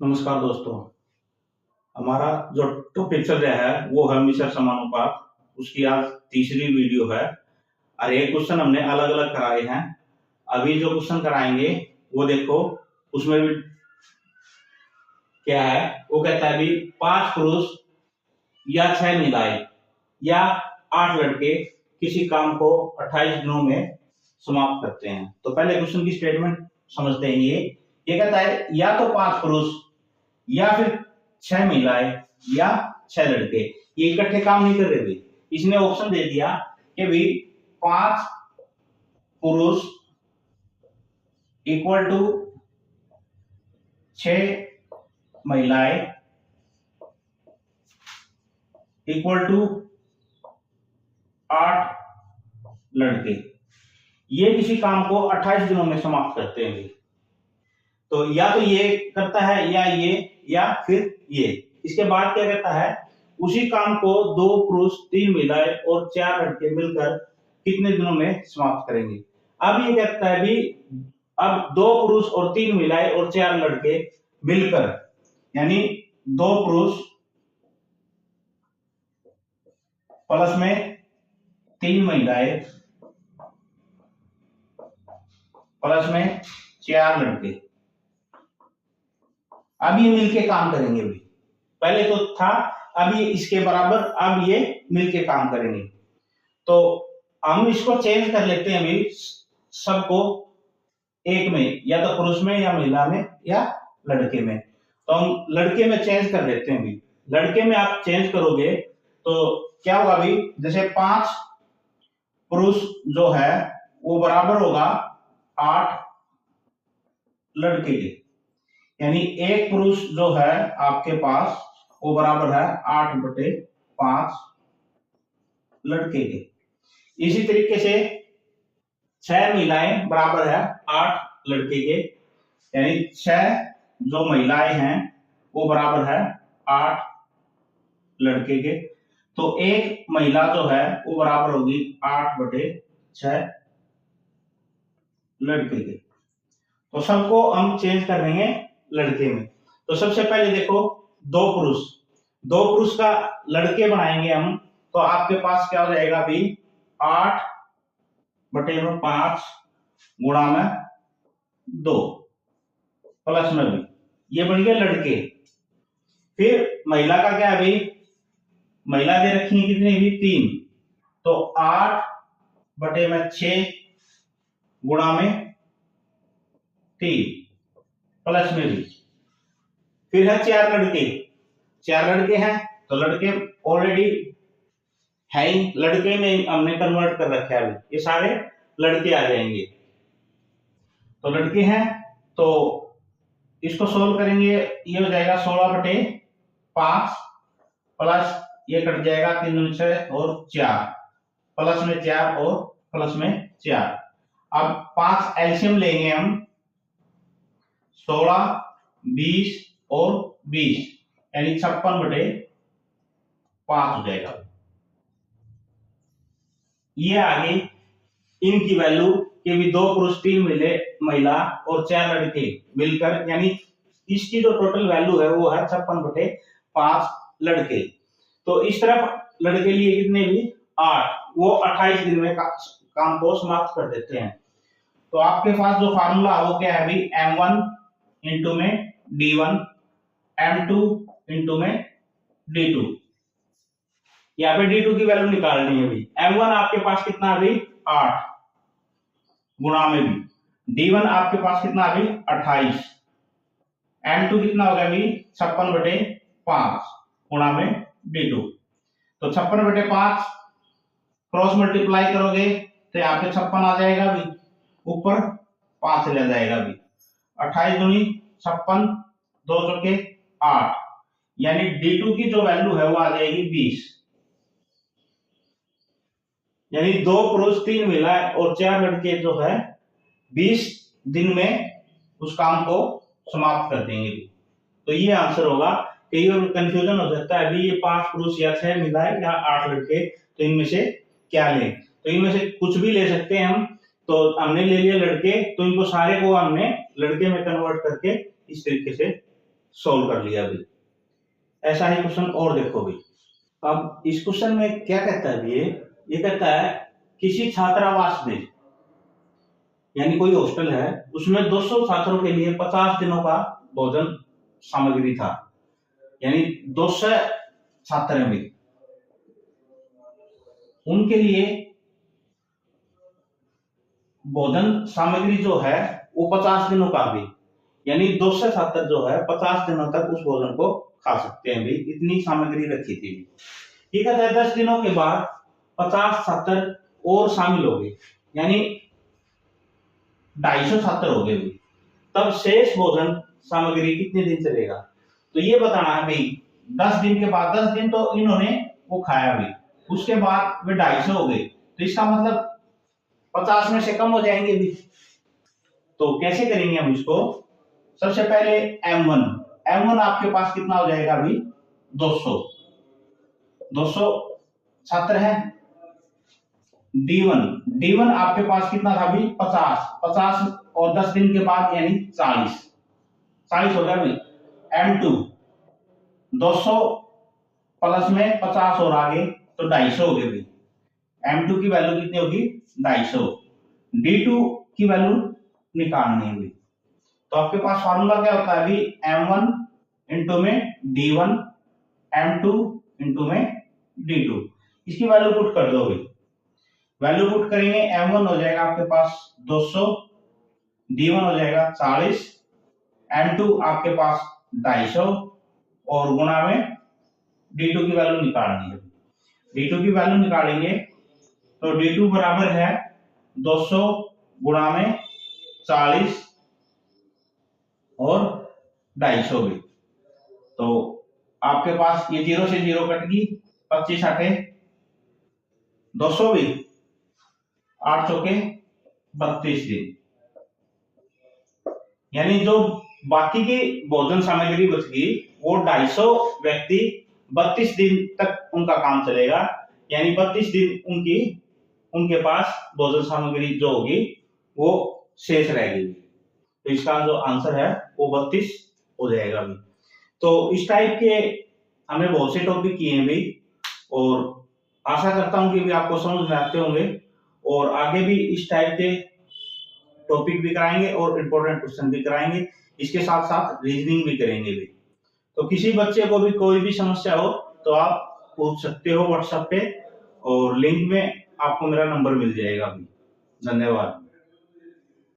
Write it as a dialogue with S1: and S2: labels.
S1: नमस्कार दोस्तों। हमारा जो टॉपिक चल रहा है वो है मिश्र समानुपात। उसकी आज तीसरी वीडियो है और ये क्वेश्चन हमने अलग अलग कराए हैं। अभी जो क्वेश्चन कराएंगे वो देखो, उसमें भी क्या है। वो कहता है भी 5 पुरुष या 6 महिलाएं या 8 लड़के किसी काम को 28 दिनों में समाप्त करते हैं। तो पहले क्वेश्चन की स्टेटमेंट समझते हैं। ये कहता है या तो 5 पुरुष या फिर 6 महिलाएं या 6 लड़के ये इकट्ठे काम नहीं कर रहे थे। इसने ऑप्शन दे दिया कि भाई 5 पुरुष इक्वल टू 6 महिलाएं इक्वल टू 8 लड़के ये किसी काम को 28 दिनों में समाप्त करते हैं। तो या तो ये करता है या फिर ये। इसके बाद क्या कहता है, उसी काम को 2 पुरुष 3 महिलाएं और 4 लड़के मिलकर कितने दिनों में समाप्त करेंगे। अब ये कहता है भी अब 2 पुरुष और 3 महिलाएं और 4 लड़के मिलकर, यानी 2 पुरुष प्लस में 3 महिलाएं प्लस में 4 लड़के, अब ये मिलके काम करेंगे। भी पहले तो था, अब ये इसके बराबर, अब ये मिलके काम करेंगे। तो हम इसको चेंज कर लेते हैं भी सबको एक में, या तो पुरुष में या महिला में या लड़के में। तो हम लड़के में चेंज कर लेते हैं। भी लड़के में आप चेंज करोगे तो क्या होगा भी, जैसे 5 पुरुष जो है वो बराबर होगा 8 लड़के के, यानी एक पुरुष जो है आपके पास वो बराबर है 8/5 लड़के के। इसी तरीके से 6 महिलाएं बराबर है 8 लड़के के, यानी 6 जो महिलाएं हैं वो बराबर है 8 लड़के के। तो एक महिला जो है वो बराबर होगी 8/6 लड़के के। तो सबको हम चेंज कर देंगे लड़के में। तो सबसे पहले देखो, 2 पुरुष का लड़के बनाएंगे हम, तो आपके पास क्या हो जाएगा भी 8/5 गुणा में 2 प्लस में भी, ये बन गया लड़के। फिर महिला का क्या है भाई, महिला दे रखी है कितनी भी 3, तो 8/6 गुणा में 3 प्लस में भी। फिर है 4 लड़के हैं, तो लड़के ऑलरेडी है ही, लड़के में हमने कन्वर्ट कर रखा है। ये सारे लड़के आ जाएंगे। तो लड़के हैं तो इसको सोल्व करेंगे, ये हो जाएगा 16/5 प्लस ये कट जाएगा 3 दूनी 6 और 4 प्लस में 4 और प्लस में 4। अब 5 एलसीएम लेंगे हम, 16, 20 और 20, यानी 56/5 हो जाएगा। ये आगे इनकी वैल्यू के भी 2 पुरुष 3 महिला और 4 लड़के मिलकर, यानी इसकी जो टोटल वैल्यू है वो है 56/5 लड़के। तो इस तरफ लड़के लिए कितने भी 8, वो 28 दिन में काम को समाप्त कर देते हैं। तो आपके पास जो फार्मूला है वो क्या है भी, M1 इंटू में D1, M2 इंटू में D2। यहाँ पे D2 की वैल्यू निकालनी है भी। M1 आपके पास कितना अभी 8 गुणा में भी, D1 आपके पास कितना अभी 28, M2 कितना होगा अभी 56/5 गुणा में D2। तो 56/5 क्रॉस मल्टीप्लाई करोगे तो यहाँ पे 56 आ जाएगा भी, ऊपर 5 चला जाएगा भी, 28 दूनी 56, 2 चौके 8, यानी D2 की जो वैल्यू है वो आ जाएगी 20। यानी 2 पुरुष 3 महिला और 4 लड़के जो है 20 दिन में उस काम को समाप्त कर देंगे। तो ये आंसर होगा। कई बार कंफ्यूजन हो सकता है अभी ये 5 पुरुष या 6 महिलाएं या 8 लड़के, तो इनमें से क्या लें। तो इनमें से कुछ भी ले सकते हैं हम। तो हमने ले लिया लड़के, तो इनको सारे को हमने लड़के में कन्वर्ट करके इस तरीके से सोल्व कर लिया अभी। ऐसा ही क्वेश्चन और देखो भी। अब इस क्वेश्चन में क्या कहता है ये कहता है किसी छात्रावास में, यानी कोई हॉस्टल है, उसमें 200 छात्रों के लिए 50 दिनों का भोजन सामग्री था, यानी 200 छात्र हैं भी, उनके लिए भोजन सामग्री जो है वो 50 दिनों का भी, यानी 200 छात्र जो है 50 दिनों तक उस भोजन को खा सकते हैं भी, इतनी सामग्री रखी थी। ठीक है, 10 दिनों के बाद 50 छात्र और शामिल हो गए, यानी 250 छात्र हो गए भी, तब शेष भोजन सामग्री कितने दिन चलेगा? तो ये बताना है भाई। 10 दिन के बाद, 10 दिन तो इन्होंने वो खाया भी, उसके बाद वे 250 हो गए, तो इसका मतलब 50 में से कम हो जाएंगे भी। तो कैसे करेंगे हम इसको? सबसे पहले M1 आपके पास कितना हो जाएगा अभी? 200 छात्र हैं। D1 आपके पास कितना था अभी? 50 और 10 दिन के बाद यानी 40 हो गया अभी। M2 200 प्लस में 50 और आगे तो 250 हो गए भी। M2 की वैल्यू कितनी होगी? 250। D2 की वैल्यू निकालनी होगी, तो आपके पास फार्मूला क्या होता है अभी? M1 इंटू में D1, M2 इंटू में D2। इसकी वैल्यू पुट कर दो। वैल्यू पुट करेंगे, M1 हो जाएगा आपके पास 200, D1 हो जाएगा 40, M2 आपके पास 250 और गुणा में D2 की वैल्यू निकालनी है। D2 की वैल्यू निकालेंगे तो D2 बराबर है 200 गुणा में 40 और 250 भी। तो आपके पास ये 0 से 0 कट गई, 25 हटे 200 भी, 8 चौके 32 दिन, यानी जो बाकी की भोजन सामग्री बच गई वो 250 व्यक्ति 32 दिन तक उनका काम चलेगा, यानी 32 दिन उनके पास भोजन सामग्री जो होगी वो शेष रहेगी। तो इसका जो आंसर है वो 32 हो जाएगा अभी। तो इस टाइप के हमने बहुत से टॉपिक किए हैं भाई, और आशा करता हूं कि भी आपको समझ में आते होंगे, और आगे भी इस टाइप के टॉपिक भी कराएंगे और इंपॉर्टेंट क्वेश्चन भी कराएंगे, इसके साथ साथ रीजनिंग भी करेंगे भी। तो किसी बच्चे को भी कोई भी समस्या हो तो आप पूछ सकते हो व्हाट्सएप पे, और लिंक में आपको मेरा नंबर मिल जाएगा अभी। धन्यवाद।